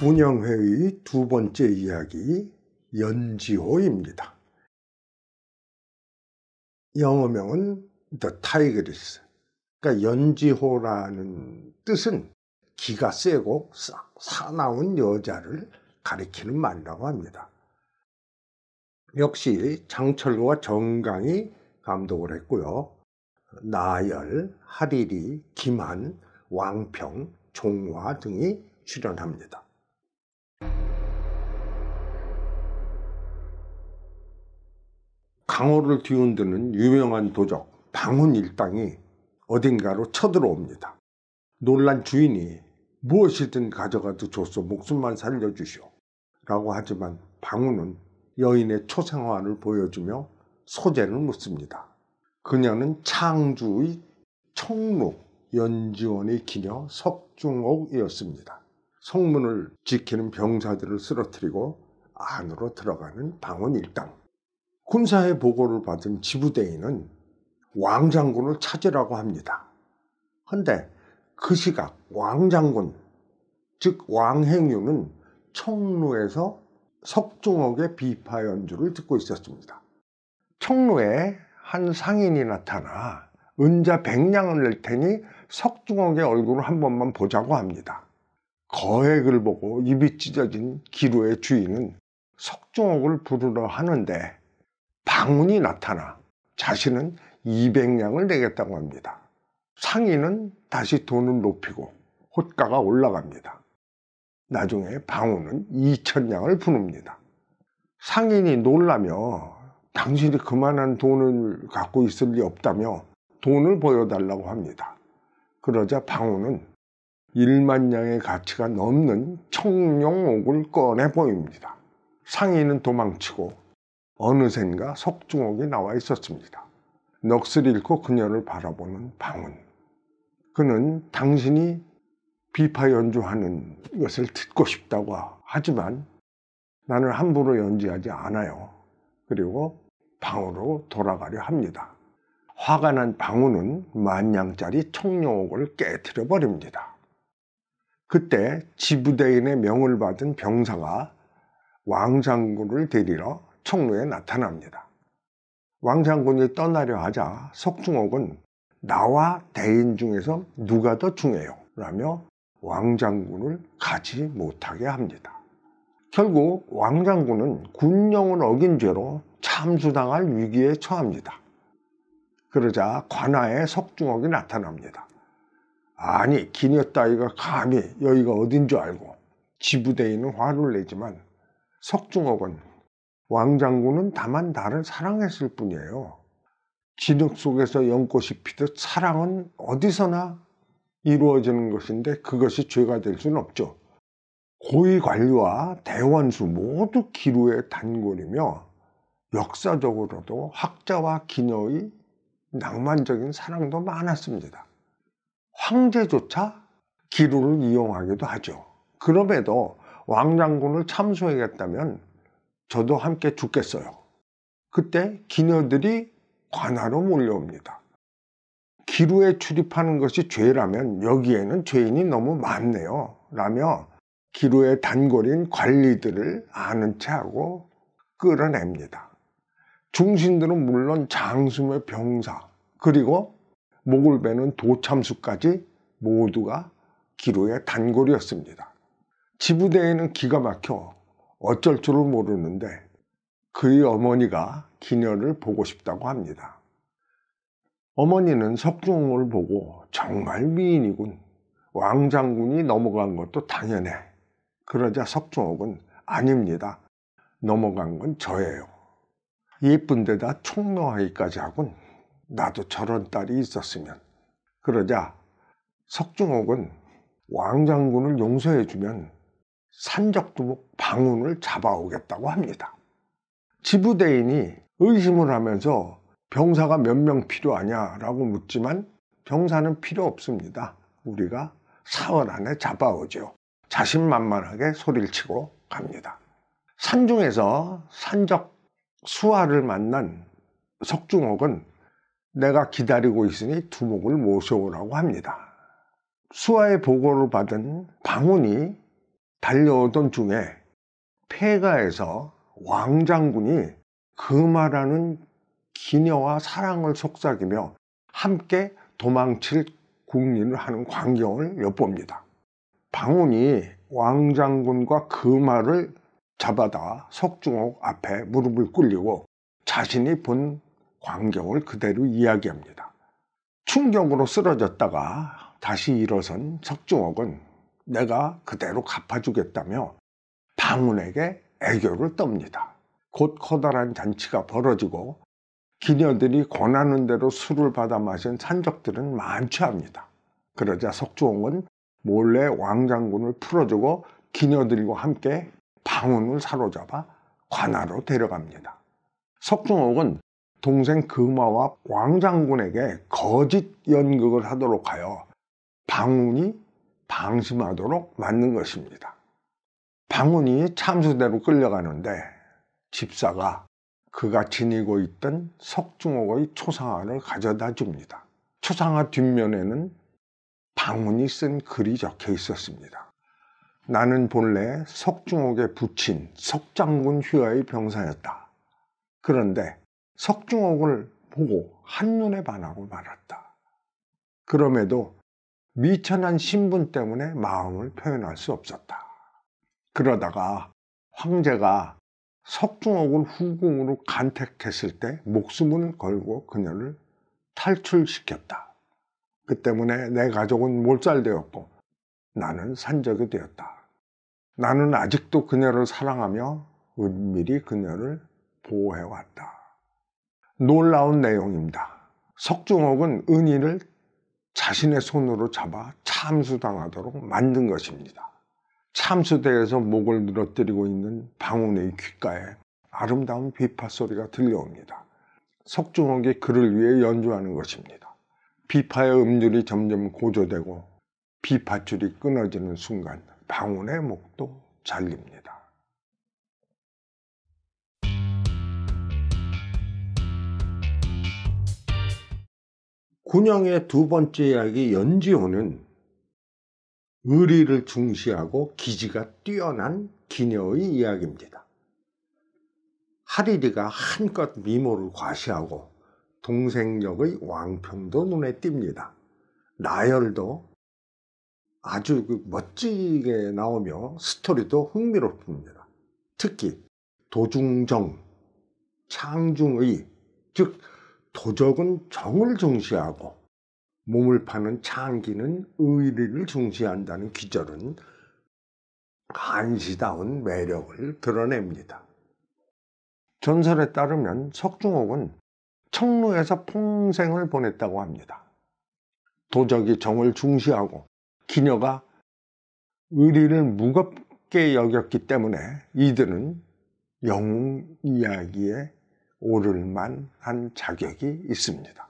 운영회의 두 번째 이야기, 연지호입니다. 영어명은 The Tigress. 그러니까 연지호라는 뜻은 기가 세고 사나운 여자를 가리키는 말이라고 합니다. 역시 장철구와 정강이 감독을 했고요. 나열, 하리리, 김한, 왕평, 종화 등이 출연합니다. 강호를 뒤흔드는 유명한 도적 방훈 일당이 어딘가로 쳐들어옵니다. 놀란 주인이 무엇이든 가져가도 좋소, 목숨만 살려주시오 라고 하지만 방훈은 여인의 초생화를 보여주며 소재를 묻습니다. 그녀는 창주의 청루 연지원의 기녀 석중옥이었습니다. 성문을 지키는 병사들을 쓰러뜨리고 안으로 들어가는 방훈 일당. 군사의 보고를 받은 지부대인은 왕장군을 찾으라고 합니다. 그런데 그 시각 왕장군, 즉 왕행유는 청루에서 석중옥의 비파 연주를 듣고 있었습니다. 청루에 한 상인이 나타나 은자 100냥을 낼 테니 석중옥의 얼굴을 한 번만 보자고 합니다. 거액을 보고 입이 찢어진 기루의 주인은 석중옥을 부르러 하는데 방훈이 나타나 자신은 200냥을 내겠다고 합니다. 상인은 다시 돈을 높이고 호가가 올라갑니다. 나중에 방훈은 2000냥을 부릅니다. 상인이 놀라며 당신이 그만한 돈을 갖고 있을 리 없다며 돈을 보여달라고 합니다. 그러자 방훈은 1만 냥의 가치가 넘는 청룡옥을 꺼내 보입니다. 상인은 도망치고 어느샌가 석중옥이 나와 있었습니다. 넋을 잃고 그녀를 바라보는 방훈. 그는 당신이 비파 연주하는 것을 듣고 싶다고 하지만 나는 함부로 연주하지 않아요. 그리고 방으로 돌아가려 합니다. 화가 난 방훈은 10,000냥짜리 청룡옥을 깨트려 버립니다. 그때 지부대인의 명을 받은 병사가 왕장군을 데리러 청루에 나타납니다. 왕장군이 떠나려 하자 석중옥은 나와 대인 중에서 누가 더 중요해요? 라며 왕장군을 가지 못하게 합니다. 결국 왕장군은 군령을 어긴 죄로 참수당할 위기에 처합니다. 그러자 관아에 석중옥이 나타납니다. 아니, 기녀 따위가 감히 여기가 어딘 줄 알고. 지부대인은 화를 내지만 석중옥은 왕장군은 다만 나를 사랑했을 뿐이에요. 진흙 속에서 연꽃이 피듯 사랑은 어디서나 이루어지는 것인데 그것이 죄가 될 수는 없죠. 고위 관료와 대원수 모두 기루의 단골이며 역사적으로도 학자와 기녀의 낭만적인 사랑도 많았습니다. 황제조차 기루를 이용하기도 하죠. 그럼에도 왕장군을 참수하겠다면 저도 함께 죽겠어요. 그때 기녀들이 관아로 몰려옵니다. 기루에 출입하는 것이 죄라면 여기에는 죄인이 너무 많네요 라며 기루의 단골인 관리들을 아는 체하고 끌어냅니다. 중신들은 물론 장수의 병사 그리고 목을 베는 도참수까지 모두가 기루의 단골이었습니다. 지부대에는 기가 막혀 어쩔 줄을 모르는데 그의 어머니가 기녀를 보고 싶다고 합니다. 어머니는 석중옥을 보고 정말 미인이군. 왕장군이 넘어간 것도 당연해. 그러자 석중옥은 아닙니다. 넘어간 건 저예요. 예쁜 데다 총명하기까지 하군. 나도 저런 딸이 있었으면. 그러자 석중옥은 왕장군을 용서해주면 산적두목 방훈을 잡아오겠다고 합니다. 지부대인이 의심을 하면서 병사가 몇 명 필요하냐 라고 묻지만 병사는 필요 없습니다. 우리가 사흘 안에 잡아오죠. 자신만만하게 소리를 치고 갑니다. 산중에서 산적 수하를 만난 석중옥은 내가 기다리고 있으니 두목을 모셔오라고 합니다. 수하의 보고를 받은 방훈이 달려오던 중에 폐가에서 왕장군이 금화라는 기녀와 사랑을 속삭이며 함께 도망칠 궁리를 하는 광경을 엿봅니다. 방훈이 왕장군과 금화를 잡아다 석중옥 앞에 무릎을 꿇리고 자신이 본 광경을 그대로 이야기합니다. 충격으로 쓰러졌다가 다시 일어선 석중옥은 내가 그대로 갚아주겠다며 방훈에게 애교를 떱니다. 곧 커다란 잔치가 벌어지고 기녀들이 권하는 대로 술을 받아 마신 산적들은 만취합니다. 그러자 석중옥은 몰래 왕장군을 풀어주고 기녀들과 함께 방훈을 사로잡아 관하로 데려갑니다. 석중옥은 동생 금화와 왕장군에게 거짓 연극을 하도록 하여 방훈이 방심하도록 만든 것입니다. 방훈이 참수대로 끌려가는데 집사가 그가 지니고 있던 석중옥의 초상화를 가져다 줍니다. 초상화 뒷면에는 방훈이 쓴 글이 적혀 있었습니다. 나는 본래 석중옥의 부친 석장군 휘하의 병사였다. 그런데 석중옥을 보고 한눈에 반하고 말았다. 그럼에도 미천한 신분 때문에 마음을 표현할 수 없었다. 그러다가 황제가 석중옥을 후궁으로 간택했을 때 목숨을 걸고 그녀를 탈출시켰다. 그 때문에 내 가족은 몰살되었고 나는 산적이 되었다. 나는 아직도 그녀를 사랑하며 은밀히 그녀를 보호해왔다. 놀라운 내용입니다. 석중옥은 은희를 자신의 손으로 잡아 참수당하도록 만든 것입니다. 참수대에서 목을 늘어뜨리고 있는 방훈의 귓가에 아름다운 비파 소리가 들려옵니다. 석중옥이 그를 위해 연주하는 것입니다. 비파의 음률이 점점 고조되고 비파줄이 끊어지는 순간 방훈의 목도 잘립니다. 군영의 두 번째 이야기 연지호는 의리를 중시하고 기지가 뛰어난 기녀의 이야기입니다. 하리리가 한껏 미모를 과시하고 동생 역의 왕평도 눈에 띕니다. 나열도 아주 멋지게 나오며 스토리도 흥미롭습니다. 특히 도중정, 창중의, 즉 도적은 정을 중시하고 몸을 파는 창기는 의리를 중시한다는 기절은 한시다운 매력을 드러냅니다. 전설에 따르면 석중옥은 청루에서 평생을 보냈다고 합니다. 도적이 정을 중시하고 기녀가 의리를 무겁게 여겼기 때문에 이들은 영웅 이야기에 오를 만한 자격이 있습니다.